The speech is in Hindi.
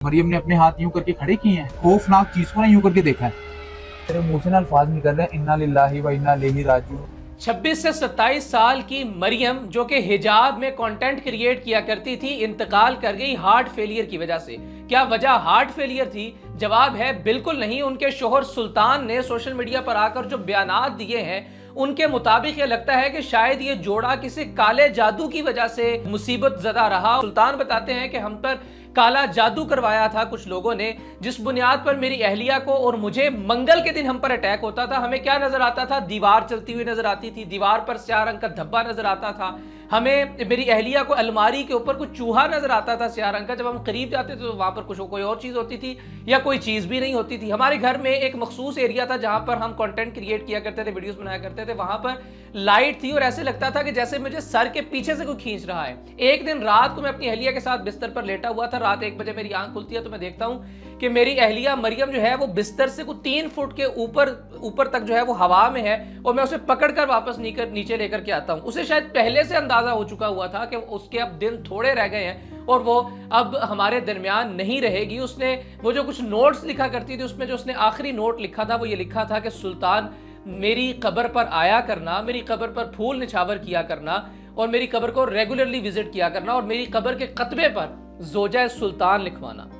मरियम ने अपने हाथ यूं करके खड़े किए हैं, खौफनाक चीज को ना यूं करके देखा है। तेरे मुंह से ना अल्फाज निकल रहे हैं, इन्ना लिल्लाहि व इन्ना इलैहि राजिऊन। 26 से 27 साल की मरियम जो कि हिजाब में कंटेंट क्रिएट किया करती थी, इंतकाल कर गई हार्ट फेलियर की वजह से। क्या वजह हार्ट फेलियर थी? जवाब है बिल्कुल नहीं। उनके शोहर सुल्तान ने सोशल मीडिया पर आकर जो बयानात दिए हैं उनके मुताबिक ये लगता है कि शायद ये जोड़ा किसी काले जादू की वजह से मुसीबत ज़दा रहा। सुल्तान बताते हैं कि हम पर काला जादू करवाया था कुछ लोगों ने, जिस बुनियाद पर मेरी अहलिया को और मुझे मंगल के दिन हम पर अटैक होता था। हमें क्या नजर आता था? दीवार चलती हुई नजर आती थी, दीवार पर स्याह रंग का धब्बा नजर आता था। हमें मेरी अहलिया को अलमारी के ऊपर कुछ चूहा नजर आता था स्याह रंग का। जब हम करीब जाते थे तो वहां पर कुछ कोई और चीज होती थी या कोई चीज भी नहीं होती थी। हमारे घर में एक मखसूस एरिया था जहां पर हम कंटेंट क्रिएट किया करते थे, वीडियोस बनाया करते थे। वहां पर लाइट थी और ऐसे लगता था कि जैसे मुझे सर के पीछे से कोई खींच रहा है। एक दिन रात को मैं अपनी अहलिया के साथ बिस्तर पर लेटा हुआ था। रात 1 बजे मेरी आंख खुलती है तो मैं देखता हूं कि मेरी अहलिया मरियम जो है वो बिस्तर से कुछ 3 फुट के ऊपर तक जो है वो हवा में है और मैं उसे पकड़कर वापस नीचे लेकर के आता हूं। उसे शायद पहले से अंदाजा हो चुका हुआ था कि उसके अब दिन थोड़े रह गए हैं और वो अब हमारे दरमियान नहीं रहेगी। उसने वो जो कुछ नोट्स लिखा करती थी उसमें जो उसने आखिरी नोट लिखा था वो ये लिखा था कि सुल्तान, मेरी कब्र पर आया करना, मेरी कब्र पर फूल निछावर किया करना और मेरी कब्र को रेगुलरली विजिट किया करना और मेरी कब्र के कतबे पर ज़ोजा सुल्तान लिखवाना।